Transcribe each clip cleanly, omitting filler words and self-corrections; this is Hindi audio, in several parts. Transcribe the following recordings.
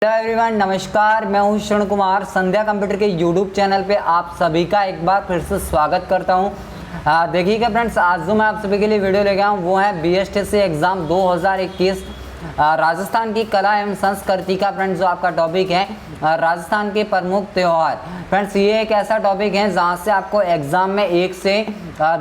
हेलो एवरीवन, नमस्कार। मैं हूं श्रवण कुमार। संध्या कंप्यूटर के यूट्यूब चैनल पे आप सभी का एक बार फिर से स्वागत करता हूं। देखिएगा फ्रेंड्स, आज जो मैं आप सभी के लिए वीडियो लेके आया हूं वो है बीएसटीसी एग्जाम 2021 राजस्थान की कला एवं संस्कृति का फ्रेंड्स जो आपका टॉपिक है राजस्थान के प्रमुख त्यौहार। फ्रेंड्स ये एक ऐसा टॉपिक है जहां से आपको एग्जाम में 1 से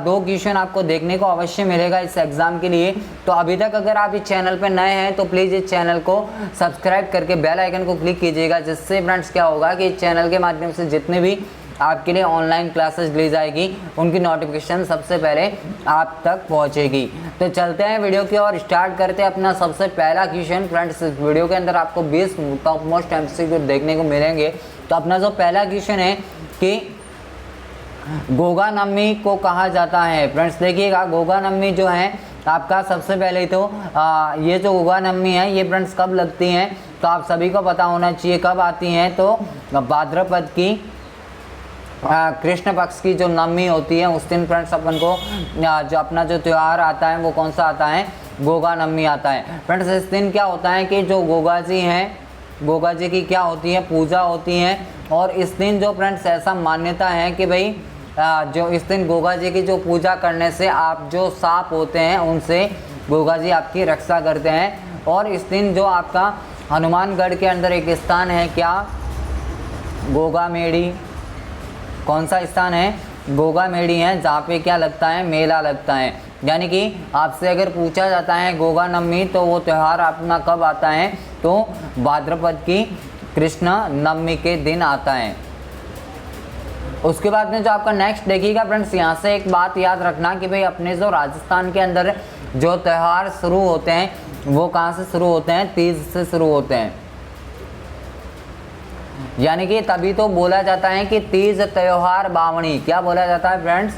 2 क्वेश्चन आपको देखने को अवश्य मिलेगा इस एग्जाम के लिए। तो अभी तक अगर आप इस चैनल पर नए हैं तो प्लीज़ इस चैनल को सब्सक्राइब करके बेल आइकन को क्लिक कीजिएगा, जिससे फ्रेंड्स क्या होगा कि इस चैनल के माध्यम से जितने भी आपके लिए ऑनलाइन क्लासेस ली जाएगी उनकी नोटिफिकेशन सबसे पहले आप तक पहुंचेगी। तो चलते हैं वीडियो की और स्टार्ट करते हैं अपना सबसे पहला क्वेश्चन। फ्रेंड्स इस वीडियो के अंदर आपको 20 टॉप मोस्ट एमसीक्यू देखने को मिलेंगे। तो अपना जो पहला क्वेश्चन है कि गोगा नवमी को कहा जाता है। फ्रेंड्स देखिएगा, गोगा नवमी जो है आपका सबसे पहले तो ये जो गोगा नवमी है ये फ्रेंड्स कब लगती हैं तो आप सभी को पता होना चाहिए कब आती हैं। तो भाद्रपद की कृष्ण पक्ष की जो नवमी होती है उस दिन फ्रेंड्स अपन को जो अपना जो त्यौहार आता है वो कौन सा आता है, गोगा नवमी आता है। फ्रेंड्स इस दिन क्या होता है कि जो गोगा जी हैं, गोगा जी की क्या होती है, पूजा होती है। और इस दिन जो फ्रेंड्स ऐसा मान्यता है कि भाई जो इस दिन गोगा जी की जो पूजा करने से आप जो सांप होते हैं उनसे गोगा जी आपकी रक्षा करते हैं। और इस दिन जो आपका हनुमानगढ़ के अंदर एक स्थान है, क्या, गोगा मेड़ी, कौन सा स्थान है, गोगा मेड़ी है, जहाँ पे क्या लगता है, मेला लगता है। यानी कि आपसे अगर पूछा जाता है गोगा नवमी तो वो त्यौहार अपना कब आता है तो भाद्रपद की कृष्ण नवमी के दिन आता है। उसके बाद में जो आपका नेक्स्ट देखिएगा फ्रेंड्स, यहाँ से एक बात याद रखना कि भाई अपने जो राजस्थान के अंदर जो त्यौहार शुरू होते हैं वो कहाँ से शुरू होते हैं, तीज से शुरू होते हैं। यानी कि तभी तो बोला जाता है कि तीज त्योहार बावणी, क्या बोला जाता है फ्रेंड्स,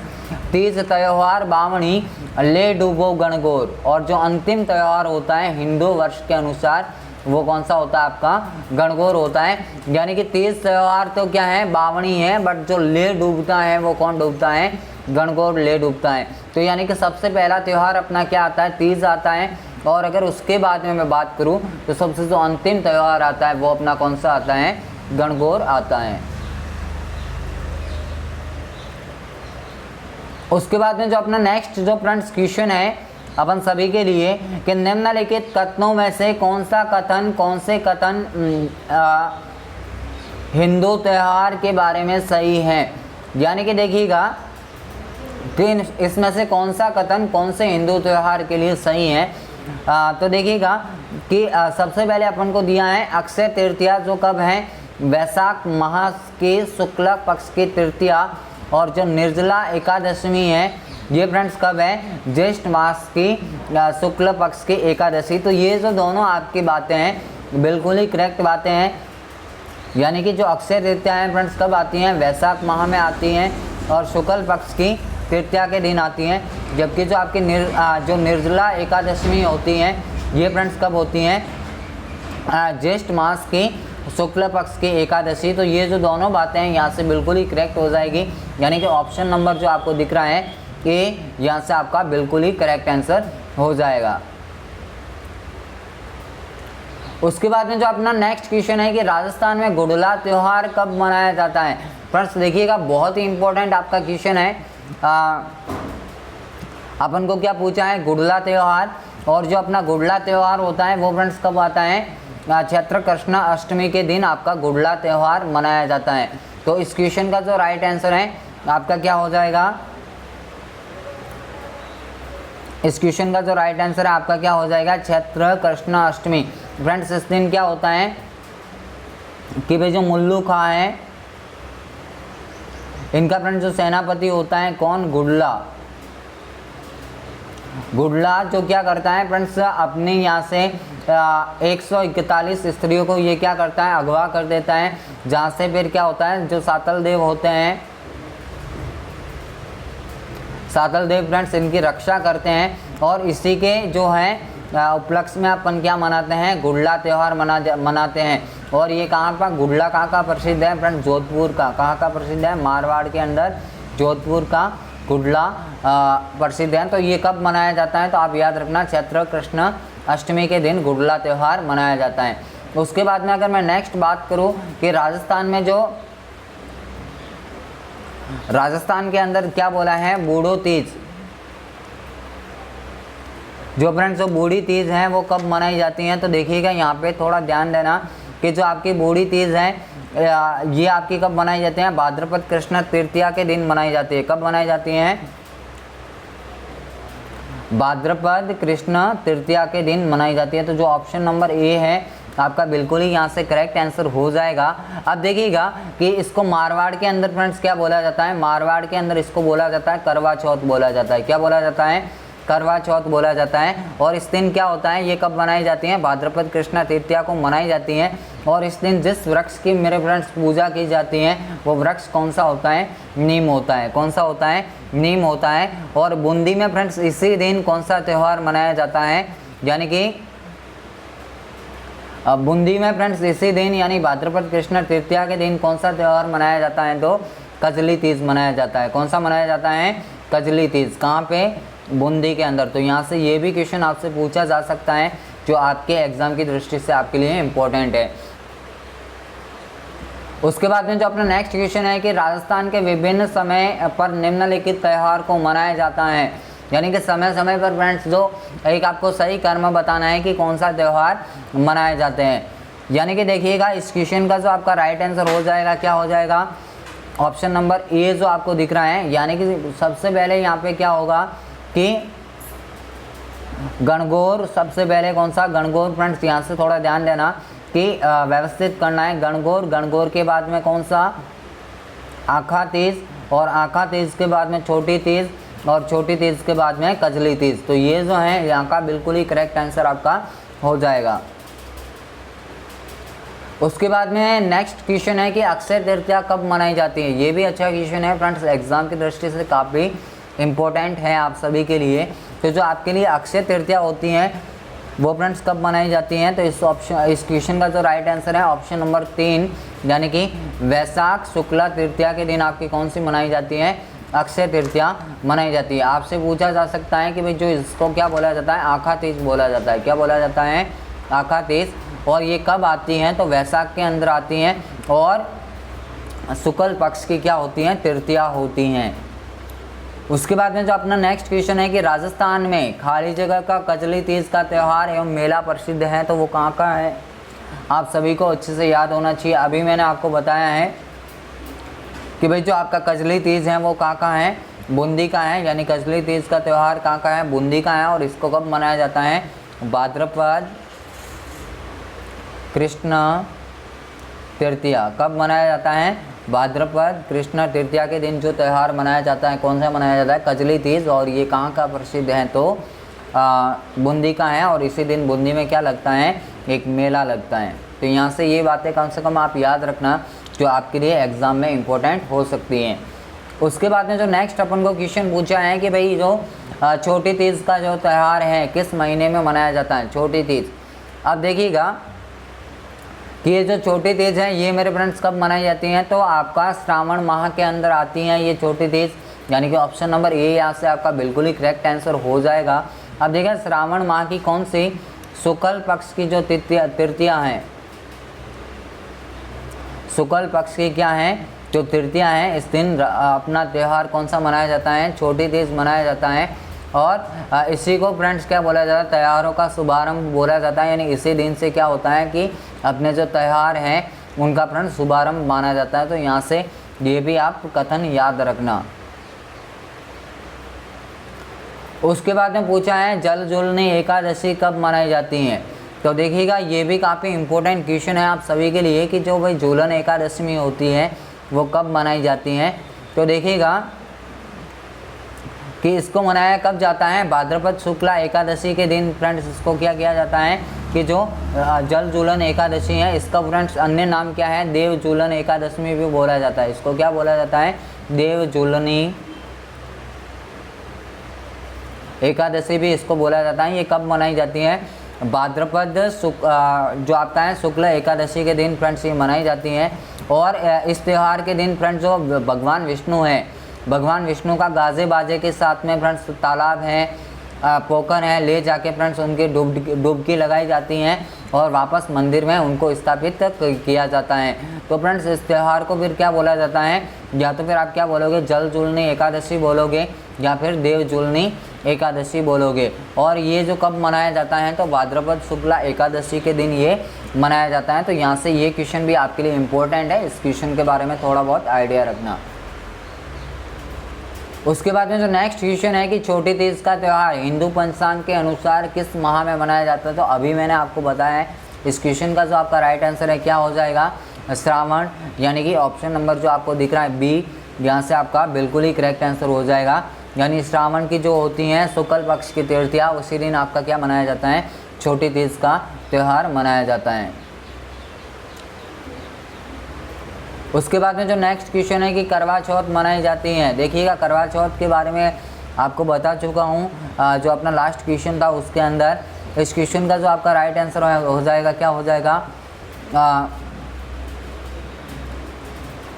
तीज त्योहार बावणी ले डूबो गणगौर। और जो अंतिम त्यौहार होता है हिंदू वर्ष के अनुसार वो कौन सा होता है, आपका गणगौर होता है। यानी कि तीज त्यौहार तो क्या है, बावणी है, बट जो ले डूबता है वो कौन डूबता है, गणगौर ले डूबता है। तो यानी कि सबसे पहला त्यौहार अपना क्या आता है, तीज आता है। और अगर उसके बाद में मैं बात करूँ तो सबसे जो अंतिम त्यौहार आता है वो अपना कौन सा आता है, गणगौर आता है। उसके बाद में जो अपना नेक्स्ट जो फ्रेंड्स क्वेश्चन है अपन सभी के लिए कि निम्नलिखित कथनों में से कौन से कथन हिंदू त्यौहार के बारे में सही है। यानी कि देखिएगा कि इसमें से कौन सा कथन कौन से हिंदू त्यौहार के लिए सही है। तो देखिएगा कि सबसे पहले अपन को दिया है अक्षय तृतीया जो कब है, वैशाख माह के शुक्ल पक्ष की तृतीया। और जो निर्जला एकादशी है ये फ्रेंड्स कब है, ज्येष्ठ मास की शुक्ल पक्ष की एकादशी। तो ये जो दोनों आपकी बातें हैं बिल्कुल ही करेक्ट बातें हैं। यानी कि जो अक्षय तृतीया है फ्रेंड्स कब आती हैं, वैशाख माह में आती हैं और शुक्ल पक्ष की तृतीया के दिन आती हैं। जबकि जो आपकी जो निर्जला एकादशी होती हैं ये फ्रेंड्स कब होती हैं, ज्येष्ठ मास की शुक्ल पक्ष की एकादशी। तो ये जो दोनों बातें हैं यहाँ से बिल्कुल ही करेक्ट हो जाएगी। यानी कि ऑप्शन नंबर जो आपको दिख रहा है ए, यहाँ से आपका बिल्कुल ही करेक्ट आंसर हो जाएगा। उसके बाद में जो अपना नेक्स्ट क्वेश्चन है कि राजस्थान में गुडला त्यौहार कब मनाया जाता है। फ्रेंड्स देखिएगा, बहुत ही इंपॉर्टेंट आपका क्वेश्चन है। अपन को क्या पूछा है, गुडला त्यौहार। और जो अपना गुडला त्यौहार होता है वो फ्रेंड्स कब आता है, चैत्र कृष्ण अष्टमी के दिन आपका गुडला त्यौहार मनाया जाता है। तो इस क्वेश्चन का जो राइट आंसर है आपका क्या हो जाएगा, इस क्वेश्चन का जो राइट आंसर है आपका क्या हो जाएगा, चैत्र कृष्ण अष्टमी। फ्रेंड्स इस दिन क्या होता है कि भाई जो मुल्लू खां है इनका फ्रेंड्स जो सेनापति होता है कौन, गुडला। गुडला जो क्या करता है फ्रेंड्स, अपने यहाँ से 141 स्त्रियों को ये क्या करता है, अगवा कर देता है। जहाँ से फिर क्या होता है, जो सातल देव होते हैं, सातल देव फ्रेंड्स इनकी रक्षा करते हैं। और इसी के जो है उपलक्ष्य में अपन क्या मनाते हैं, गुडला त्यौहार मनाते हैं। और ये कहाँ पर, गुडला कहाँ का प्रसिद्ध है फ्रेंड्स, जोधपुर का। कहाँ का प्रसिद्ध है, मारवाड़ के अंदर जोधपुर का गुडला प्रसिद्ध है। तो ये कब मनाया जाता है, तो आप याद रखना चैत्र कृष्ण अष्टमी के दिन गुडला त्यौहार मनाया जाता है। उसके बाद में अगर मैं नेक्स्ट बात करूं कि राजस्थान के अंदर क्या बोला है, बूढ़ो तीज, जो फ्रेंड्स जो बूढ़ी तीज है वो कब मनाई जाती हैं। तो देखिएगा यहाँ पे थोड़ा ध्यान देना कि जो आपकी बूढ़ी तीज है ये आपकी कब मनाई जाती है, भाद्रपद कृष्ण तृतीया के दिन मनाई जाती है। कब मनाई जाती हैं, भाद्रपद कृष्ण तृतीया के दिन मनाई जाती है। तो जो ऑप्शन नंबर ए है आपका बिल्कुल ही यहाँ से करेक्ट आंसर हो जाएगा। अब देखिएगा कि इसको मारवाड़ के अंदर फ्रेंड्स क्या बोला जाता है, मारवाड़ के अंदर इसको बोला जाता है करवा चौथ बोला जाता है। क्या बोला जाता है, करवा चौथ बोला जाता है। और इस दिन क्या होता है, ये कब मनाई जाती है, भाद्रपद कृष्ण तृतीया को मनाई जाती है। और इस दिन जिस वृक्ष की मेरे फ्रेंड्स पूजा की जाती है वो वृक्ष कौन सा होता है, नीम होता है। कौन सा होता है, नीम होता है। और बूंदी में फ्रेंड्स इसी दिन कौन सा त्यौहार मनाया जाता है, यानी कि बूंदी में फ्रेंड्स इसी दिन यानी भाद्रपद कृष्ण तृतीया के दिन कौन सा त्यौहार मनाया जाता है, तो कजली तीज मनाया जाता है। कौन सा मनाया जाता है, कजली तीज। कहाँ पे, बूंदी के अंदर। तो यहाँ से ये भी क्वेश्चन आपसे पूछा जा सकता है जो आपके एग्जाम की दृष्टि से आपके लिए इम्पोर्टेंट है। उसके बाद में जो अपना नेक्स्ट क्वेश्चन है कि राजस्थान के विभिन्न समय पर निम्नलिखित त्यौहार को मनाया जाता है, यानी कि समय समय पर फ्रेंड्स जो एक आपको सही कर्म बताना है कि कौन सा त्यौहार मनाए जाते हैं। यानी कि देखिएगा इस क्वेश्चन का जो आपका राइट आंसर हो जाएगा, क्या हो जाएगा, ऑप्शन नंबर ए जो आपको दिख रहा है। यानी कि सबसे पहले यहाँ पे क्या होगा कि गणगौर, सबसे पहले कौन सा, गणगौर। फ्रेंड्स यहाँ से थोड़ा ध्यान देना कि व्यवस्थित करना है। गणगौर, गणगौर के बाद में कौन सा, आखा तीज, और आखा तीज के बाद में छोटी तीज, और छोटी तीज के बाद में कजली तीज। तो ये जो है यहाँ का बिल्कुल ही करेक्ट आंसर आपका हो जाएगा। उसके बाद में नेक्स्ट क्वेश्चन है कि अक्षय तृतीया कब मनाई जाती है। ये भी अच्छा क्वेश्चन है फ्रेंड्स, एग्जाम की दृष्टि से काफ़ी इम्पोर्टेंट है आप सभी के लिए। तो जो आपके लिए अक्षय तृतीया होती हैं वो फ्रेंड्स कब मनाई जाती हैं, तो इस क्वेश्चन का जो राइट आंसर है ऑप्शन नंबर 3, यानी कि वैशाख शुक्ला तृतीया के दिन आपकी कौन सी मनाई जाती है, अक्षय तृतीया मनाई जाती है। आपसे पूछा जा सकता है कि भाई जो इसको क्या बोला जाता है, आखा तीज बोला जाता है। क्या बोला जाता है, आखा तीज। और ये कब आती हैं, तो वैशाख के अंदर आती हैं और शुक्ल पक्ष की क्या होती हैं, तृतीया होती हैं। उसके बाद में जो अपना नेक्स्ट क्वेश्चन है कि राजस्थान में खाली जगह का कजली तीज का त्यौहार एवं मेला प्रसिद्ध है, तो वो कहाँ का है, आप सभी को अच्छे से याद होना चाहिए। अभी मैंने आपको बताया है कि भाई जो आपका कजली तीज है वो कहाँ है, बूंदी का है। यानी कजली तीज का त्यौहार कहाँ का है, बूंदी का है। और इसको कब मनाया जाता है, भाद्रपद कृष्ण तृतीया। कब मनाया जाता है, भाद्रपद कृष्ण तृतीया के दिन जो त्यौहार मनाया जाता है, कौन सा मनाया जाता है, कजली तीज। और ये कहाँ का प्रसिद्ध है, तो बूंदी का है। और इसी दिन बूंदी में क्या लगता है, एक मेला लगता है। तो यहाँ से ये बातें कम से कम आप याद रखना जो आपके लिए एग्ज़ाम में इम्पोर्टेंट हो सकती हैं। उसके बाद में जो नेक्स्ट अपन को क्वेश्चन पूछा है कि भाई जो छोटी तीज का जो त्यौहार है किस महीने में मनाया जाता है, छोटी तीज। अब देखिएगा कि ये जो छोटी तीज है ये मेरे फ्रेंड्स कब मनाई जाती हैं, तो आपका श्रावण माह के अंदर आती हैं ये छोटी तीज। यानी कि ऑप्शन नंबर ए यहाँ से आपका बिल्कुल ही करेक्ट आंसर हो जाएगा। अब देखिए श्रावण माह की कौन सी शुक्ल पक्ष की जो तृतीया है, शुक्ल पक्ष की क्या है, जो तृतीया है, इस दिन अपना त्यौहार कौन सा मनाया जाता है, छोटी तीज मनाया जाता है। और इसी को फ्रेंड्स क्या बोला जाता है, त्योहारों का शुभारंभ बोला जाता है। यानी इसी दिन से क्या होता है कि अपने जो त्यौहार हैं उनका फ्रेंड्स शुभारंभ माना जाता है। तो यहाँ से ये भी आप कथन याद रखना। उसके बाद में पूछा है जल जुलनी एकादशी कब मनाई जाती है। तो देखिएगा ये भी काफ़ी इम्पोर्टेंट क्वेश्चन है आप सभी के लिए कि जो भाई झूलन एकादशी होती है वो कब मनाई जाती हैं। तो देखिएगा कि इसको मनाया कब जाता है, भाद्रपद शुक्ला एकादशी के दिन फ्रेंड्स इसको क्या किया जाता है कि जो जल जुलन एकादशी है इसका फ्रेंड्स अन्य नाम क्या है, देव जुलन एकादशी भी बोला जाता है। इसको क्या बोला जाता है, देव जुलनी एकादशी भी इसको बोला जाता है। ये कब मनाई जाती है, भाद्रपद जो आपका है शुक्ल एकादशी के दिन फ्रेंड्स ये मनाई जाती हैं। और इस त्यौहार के दिन फ्रेंड्स जो भगवान विष्णु हैं, भगवान विष्णु का गाजे बाजे के साथ में फ्रेंड्स तालाब है पोकर है ले जाके फ्रेंड्स उनकी डुबकी लगाई जाती हैं और वापस मंदिर में उनको स्थापित किया जाता है। तो फ्रेंड्स इस त्यौहार को फिर क्या बोला जाता है, या तो फिर आप क्या बोलोगे, जल जुलनी एकादशी बोलोगे या फिर देव जुलनी एकादशी बोलोगे। और ये जो कब मनाया जाता है, तो भाद्रपद शुक्ला एकादशी के दिन ये मनाया जाता है। तो यहाँ से ये क्वेश्चन भी आपके लिए इम्पोर्टेंट है, इस क्वेश्चन के बारे में थोड़ा बहुत आइडिया रखना। उसके बाद में जो नेक्स्ट क्वेश्चन है कि छोटी तीज का त्यौहार हिंदू पंचांग के अनुसार किस माह में मनाया जाता है। तो अभी मैंने आपको बताया है, इस क्वेश्चन का जो आपका राइट आंसर है क्या हो जाएगा, श्रावण, यानी कि ऑप्शन नंबर जो आपको दिख रहा है बी, यहाँ से आपका बिल्कुल ही करेक्ट आंसर हो जाएगा। यानी श्रावण की जो होती हैं शुक्ल पक्ष की तृतीया, उसी दिन आपका क्या मनाया जाता है, छोटी तीज का त्यौहार मनाया जाता है। उसके बाद में जो नेक्स्ट क्वेश्चन है कि करवा चौथ मनाई जाती है। देखिएगा करवा चौथ के बारे में आपको बता चुका हूँ, जो अपना लास्ट क्वेश्चन था उसके अंदर। इस क्वेश्चन का जो आपका राइट आंसर हो जाएगा क्या हो जाएगा,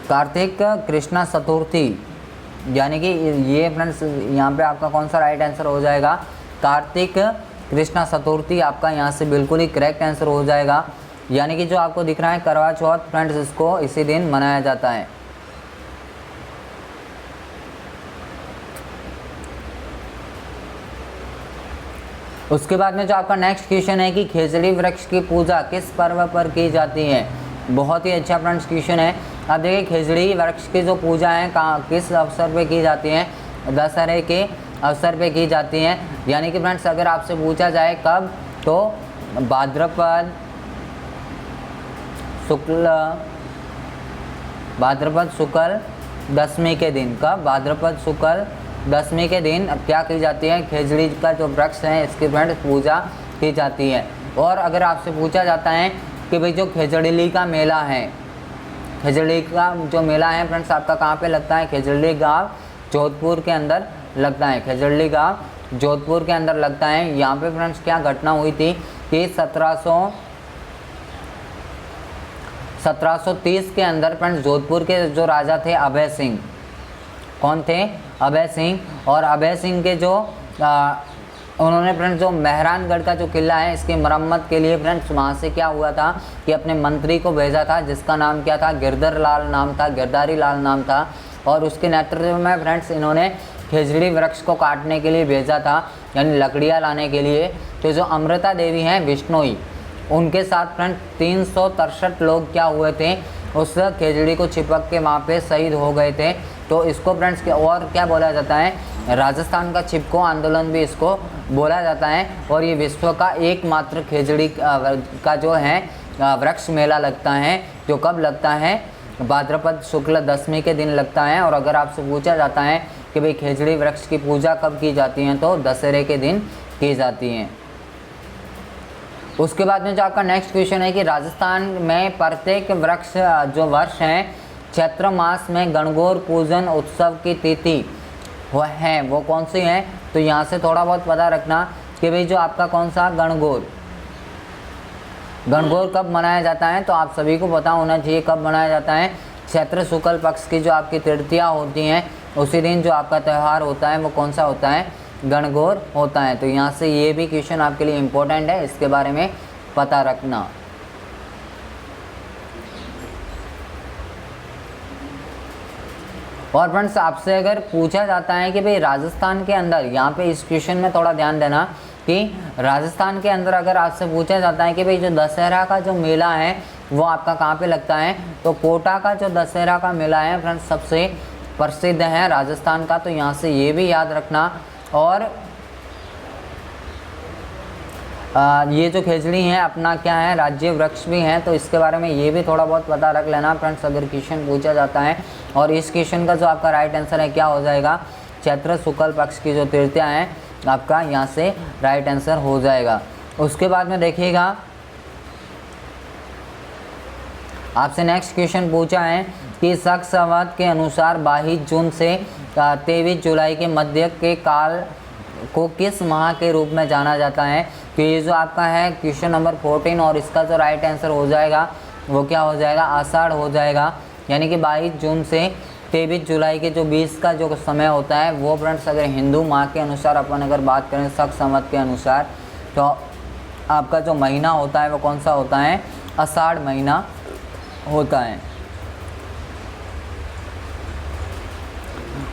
कार्तिक कृष्णा चतुर्थी, यानी कि ये फ्रेंड्स यहाँ पे आपका कौन सा राइट आंसर हो जाएगा, कार्तिक कृष्णा चतुर्थी आपका यहाँ से बिल्कुल ही करेक्ट आंसर हो जाएगा। यानी कि जो आपको दिख रहा है करवा चौथ फ्रेंड्स, इसको इसी दिन मनाया जाता है। उसके बाद में जो आपका नेक्स्ट क्वेश्चन है कि खेजड़ी वृक्ष की पूजा किस पर्व पर की जाती है। बहुत ही अच्छा फ्रेंड्स क्वेश्चन है। अब देखिए खेजड़ी वृक्ष की जो पूजा है कहाँ किस अवसर पे की जाती है, दशहरे के अवसर पे की जाती हैं। यानी कि फ्रेंड्स अगर आपसे पूछा जाए कब, तो भाद्रपद शुक्ल दशमी के दिन। कब, भाद्रपद शुक्ल दशमी के दिन क्या की जाती है, खेजड़ी का जो वृक्ष है इसकी फ्रेंड्स पूजा की जाती है। और अगर आपसे पूछा जाता है कि भाई जो खेजड़ली का मेला है, खेजड़ी का जो मेला है फ्रेंड्स आपका कहाँ पे लगता है, खेजड़ी गांव जोधपुर के अंदर लगता है। खेजड़ी गांव जोधपुर के अंदर लगता है। यहाँ पे फ्रेंड्स क्या घटना हुई थी कि 1730 के अंदर फ्रेंड्स जोधपुर के जो राजा थे अभय सिंह, कौन थे, अभय सिंह। और अभय सिंह के जो उन्होंने फ्रेंड्स जो मेहरानगढ़ का जो किला है इसकी मरम्मत के लिए फ्रेंड्स वहाँ से क्या हुआ था कि अपने मंत्री को भेजा था, जिसका नाम क्या था, गिरधर लाल नाम था, गिरधारी लाल नाम था। और उसके नेतृत्व में फ्रेंड्स इन्होंने खेजड़ी वृक्ष को काटने के लिए भेजा था, यानी लकड़ियाँ लाने के लिए। तो जो अमृता देवी हैं बिश्नोई, उनके साथ फ्रेंड्स 363 लोग क्या हुए थे, उस खेजड़ी को चिपक के वहाँ पे शहीद हो गए थे। तो इसको फ्रेंड्स और क्या बोला जाता है, राजस्थान का चिपको आंदोलन भी इसको बोला जाता है। और ये विश्व का एकमात्र खेजड़ी का जो है वृक्ष मेला लगता है, जो कब लगता है, भाद्रपद शुक्ल दशमी के दिन लगता है। और अगर आपसे पूछा जाता है कि भाई खेजड़ी वृक्ष की पूजा कब की जाती है, तो दशहरे के दिन की जाती हैं। उसके बाद में जो आपका नेक्स्ट क्वेश्चन है कि राजस्थान में प्रत्येक वृक्ष जो वर्ष हैं चैत्र मास में गणगौर पूजन उत्सव की तिथि वो है, वो कौन सी है। तो यहाँ से थोड़ा बहुत पता रखना कि भाई जो आपका कौन सा गणगौर कब मनाया जाता है। तो आप सभी को पता होना चाहिए कब मनाया जाता है, चैत्र शुक्ल पक्ष की जो आपकी तृतीया होती हैं उसी दिन जो आपका त्यौहार होता है वो कौन सा होता है, गणगौर होता है। तो यहाँ से ये भी क्वेश्चन आपके लिए इम्पोर्टेंट है, इसके बारे में पता रखना। और फ्रेंड्स आपसे अगर पूछा जाता है कि भाई राजस्थान के अंदर, यहाँ पे इस क्वेश्चन में थोड़ा ध्यान देना कि राजस्थान के अंदर अगर आपसे पूछा जाता है कि भाई जो दशहरा का जो मेला है वो आपका कहाँ पे लगता है, तो कोटा का जो दशहरा का मेला है फ्रेंड्स सबसे प्रसिद्ध है राजस्थान का। तो यहाँ से ये भी याद रखना। और ये जो खेजड़ी है अपना क्या है, राज्य वृक्ष भी हैं, तो इसके बारे में ये भी थोड़ा बहुत पता रख लेना फ्रेंड्स अगर क्वेश्चन पूछा जाता है। और इस क्वेश्चन का जो आपका राइट आंसर है क्या हो जाएगा, चैत्र शुक्ल पक्ष की जो तृतीया है आपका यहाँ से राइट आंसर हो जाएगा। उसके बाद में देखिएगा आपसे नेक्स्ट क्वेश्चन पूछा है कि शक संवत के अनुसार 22 जून से 23 जुलाई के मध्य के काल को किस माह के रूप में जाना जाता है। तो ये जो आपका है क्वेश्चन नंबर 14 और इसका जो राइट आंसर हो जाएगा वो क्या हो जाएगा, आषाढ़ हो जाएगा। यानी कि 22 जून से 23 जुलाई के जो 20 का जो समय होता है वो फ्रेंड्स अगर हिंदू माह के अनुसार अपन अगर बात करें शक संवत के अनुसार, तो आपका जो महीना होता है वो कौन सा होता है, आषाढ़ महीना होता है।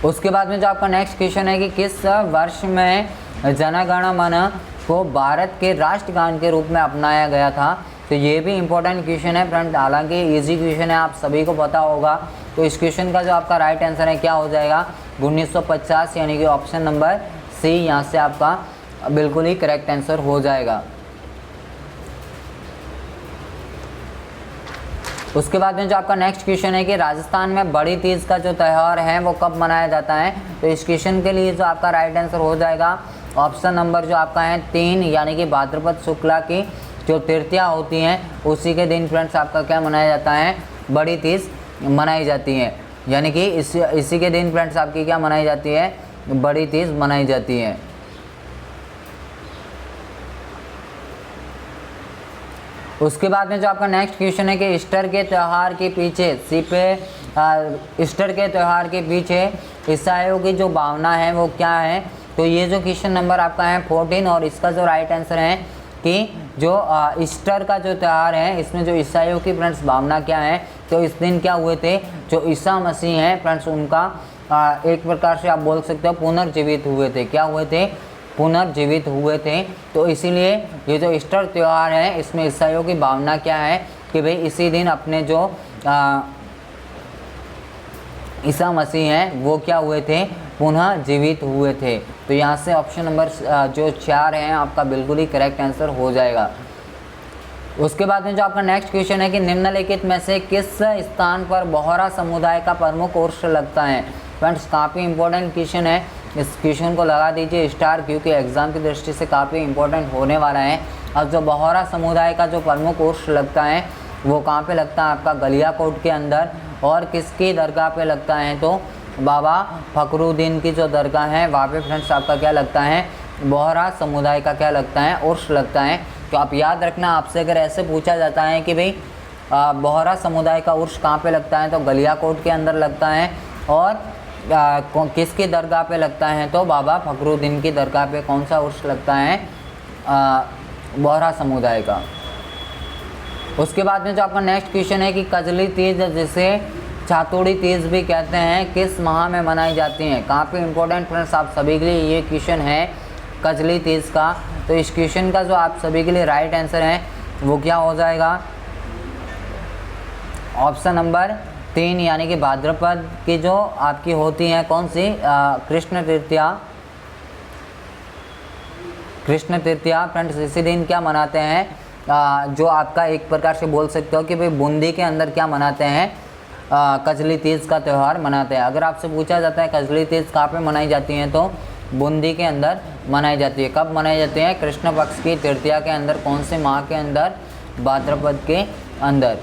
उसके बाद में जो आपका नेक्स्ट क्वेश्चन है कि किस वर्ष में जन गण मन को भारत के राष्ट्रगान के रूप में अपनाया गया था। तो ये भी इंपॉर्टेंट क्वेश्चन है फ्रेंड, हालांकि इजी क्वेश्चन है, आप सभी को पता होगा। तो इस क्वेश्चन का जो आपका राइट आंसर है क्या हो जाएगा, 1950, यानी कि ऑप्शन नंबर सी यहाँ से आपका बिल्कुल ही करेक्ट आंसर हो जाएगा। उसके बाद में जो आपका नेक्स्ट क्वेश्चन है कि राजस्थान में बड़ी तीज का जो त्यौहार है वो कब मनाया जाता है। तो इस क्वेश्चन के लिए जो आपका राइट आंसर हो जाएगा ऑप्शन नंबर जो आपका है 3, यानी कि भाद्रपद शुक्ला की जो तृतीया होती हैं उसी के दिन फ्रेंड्स आपका क्या मनाया जाता है, बड़ी तीज मनाई जाती है। यानी कि इसी के दिन फ्रेंड्स आपकी क्या मनाई जाती है, बड़ी तीज मनाई जाती है। उसके बाद में जो आपका नेक्स्ट क्वेश्चन है कि ईस्टर के त्यौहार के पीछे ईस्टर के त्यौहार के पीछे ईसाइयों की जो भावना है वो क्या है। तो ये जो क्वेश्चन नंबर आपका है 14, और इसका जो राइट आंसर है कि जो ईस्टर का जो त्यौहार है इसमें जो ईसाइयों की फ्रेंड्स भावना क्या है। तो इस दिन क्या हुए थे, जो ईसा मसीह हैं फ्रेंड्स उनका एक प्रकार से आप बोल सकते हो पुनर्जीवित हुए थे। क्या हुए थे, पुनर्जीवित हुए थे। तो इसीलिए ये जो ईस्टर त्यौहार है इसमें ईसाइयों की भावना क्या है कि भाई इसी दिन अपने जो ईसा मसीह हैं वो क्या हुए थे, पुनः जीवित हुए थे। तो यहाँ से ऑप्शन नंबर जो 4 है आपका बिल्कुल ही करेक्ट आंसर हो जाएगा। उसके बाद में जो आपका नेक्स्ट क्वेश्चन है कि निम्नलिखित में से किस स्थान पर बोहरा समुदाय का प्रमुख उर्स लगता है। फ्रेंड्स काफ़ी इंपॉर्टेंट क्वेश्चन है, इस क्वेश्चन को लगा दीजिए स्टार, क्योंकि एग्जाम की दृष्टि से काफ़ी इंपॉर्टेंट होने वाला है। अब जो बोहरा समुदाय का जो प्रमुख उर्स लगता है वो कहाँ पे लगता है, आपका गलियाकोट के अंदर। और किसकी दरगाह पे लगता है, तो बाबा फखरुद्दीन की जो दरगाह है वहाँ पे फ्रेंड्स आपका क्या लगता है, बोहरा समुदाय का क्या लगता है, उर्स लगता है। तो आप याद रखना, आपसे अगर ऐसे पूछा जाता है कि भाई बोहरा समुदाय का उर्स कहाँ पे लगता है, तो गलियाकोट के अंदर लगता है। और किसकी दरगाह पे लगता है, तो बाबा फखरुद्दीन की दरगाह पे कौन सा उर्स लगता है, बोहरा समुदाय का। उसके बाद में जो आपका नेक्स्ट क्वेश्चन है कि कजली तीज जिसे चातुड़ी तीज भी कहते हैं किस माह में मनाई जाती हैं। काफ़ी इंपॉर्टेंट फ्रेंड्स आप सभी के लिए ये क्वेश्चन है कजली तीज का। तो इस क्वेश्चन का जो आप सभी के लिए राइट आंसर है वो क्या हो जाएगा, ऑप्शन नंबर 3, यानी कि भाद्रपद की जो आपकी होती हैं कौन सी, कृष्ण तृतीया। कृष्ण तृतीया फ्रेंड्स इसी दिन क्या मनाते हैं, जो आपका एक प्रकार से बोल सकते हो कि भाई बूंदी के अंदर क्या मनाते हैं, कजली तीज का त्यौहार मनाते हैं। अगर आपसे पूछा जाता है कजली तीज कहाँ पे मनाई जाती है, तो बूंदी के अंदर मनाई जाती है। कब मनाई जाती है, कृष्ण पक्ष की तृतीया के अंदर। कौन से माह के अंदर, भाद्रपद के अंदर।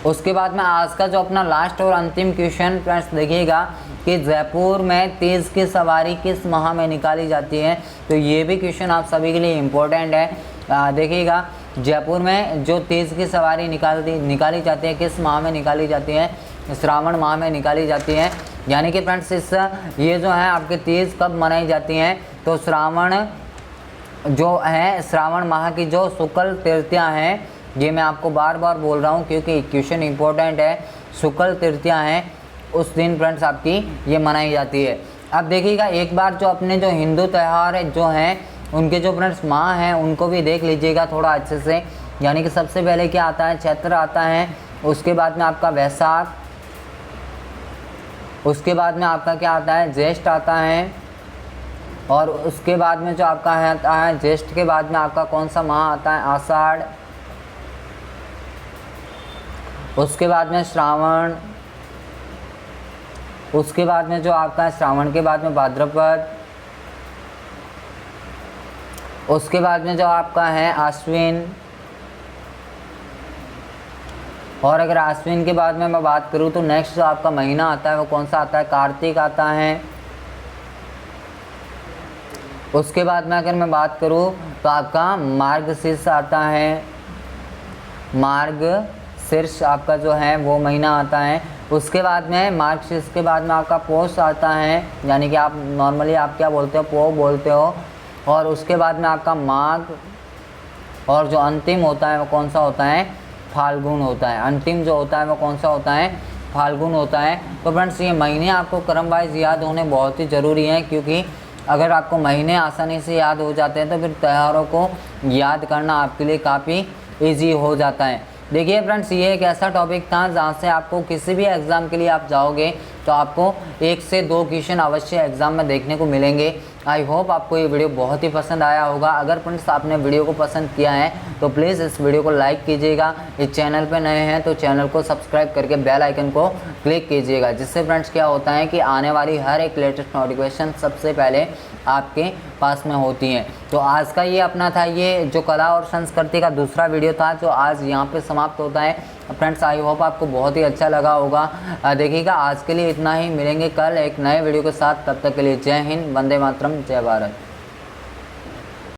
उसके बाद में आज का जो अपना लास्ट और अंतिम क्वेश्चन फ्रेंड्स देखिएगा कि जयपुर में तीज की सवारी किस माह में निकाली जाती है। तो ये भी क्वेश्चन आप सभी के लिए इम्पोर्टेंट है। देखिएगा जयपुर में जो तीज की सवारी निकाली जाती है किस माह में निकाली जाती है, श्रावण माह में निकाली जाती है। यानी कि फ्रेंड्स ये जो है आपके तीज कब मनाई जाती हैं, तो श्रावण जो है श्रावण माह की जो शुक्ल तृतीया है, ये मैं आपको बार बार बोल रहा हूँ क्योंकि क्वेश्चन इंपॉर्टेंट है। शुक्ल तृतीया है उस दिन फ्रेंड्स आपकी ये मनाई जाती है। अब देखिएगा एक बार जो अपने जो हिंदू त्यौहार है जो हैं उनके जो फ्रेंड्स माह हैं उनको भी देख लीजिएगा थोड़ा अच्छे से। यानी कि सबसे पहले क्या आता है, चैत्र आता है। उसके बाद में आपका वैशाख, उसके बाद में आपका क्या आता है, ज्येष्ठ आता है। और उसके बाद में जो आपका है आता है ज्येष्ठ के बाद में आपका कौन सा माह आता है, आषाढ़। उसके बाद में श्रावण, उसके बाद में जो आपका श्रावण के बाद में भाद्रपद, उसके बाद में जो आपका है आश्विन। और अगर आश्विन के बाद में मैं बात करूँ तो नेक्स्ट जो आपका महीना आता है वो कौन सा आता है, कार्तिक आता है। उसके बाद में अगर मैं बात करूँ तो आपका मार्गशीर्ष आता है, मार्गशीर्ष। शीर्ष आपका जो है वो महीना आता है। उसके बाद में मार्गशीर्ष के बाद में आपका पोष आता है, यानी कि आप नॉर्मली आप क्या बोलते हो, पो बोलते हो। और उसके बाद में आपका माघ, और जो अंतिम होता है वो कौन सा होता है, फाल्गुन होता है। अंतिम जो होता है वो कौन सा होता है, फाल्गुन होता है। तो फ्रेंड्स ये महीने आपको क्रम वाइज याद होने बहुत ही ज़रूरी हैं, क्योंकि अगर आपको महीने आसानी से याद हो जाते हैं तो फिर त्योहारों को याद करना आपके लिए काफ़ी ईजी हो जाता है। देखिए फ्रेंड्स, ये एक ऐसा टॉपिक था जहाँ से आपको किसी भी एग्ज़ाम के लिए आप जाओगे तो आपको 1 से 2 क्वेश्चन अवश्य एग्ज़ाम में देखने को मिलेंगे। आई होप आपको ये वीडियो बहुत ही पसंद आया होगा। अगर फ्रेंड्स आपने वीडियो को पसंद किया है तो प्लीज़ इस वीडियो को लाइक कीजिएगा। इस चैनल पे नए हैं तो चैनल को सब्सक्राइब करके बेल आइकन को क्लिक कीजिएगा, जिससे फ्रेंड्स क्या होता है कि आने वाली हर एक लेटेस्ट नोटिफिकेशन सबसे पहले आपके पास में होती हैं। तो आज का ये अपना था, ये जो कला और संस्कृति का दूसरा वीडियो था जो आज यहाँ पे समाप्त होता है। फ्रेंड्स आई होप आपको बहुत ही अच्छा लगा होगा। देखिएगा, आज के लिए इतना ही, मिलेंगे कल एक नए वीडियो के साथ। तब तक के लिए जय हिंद, वंदे मातरम, जय भारत।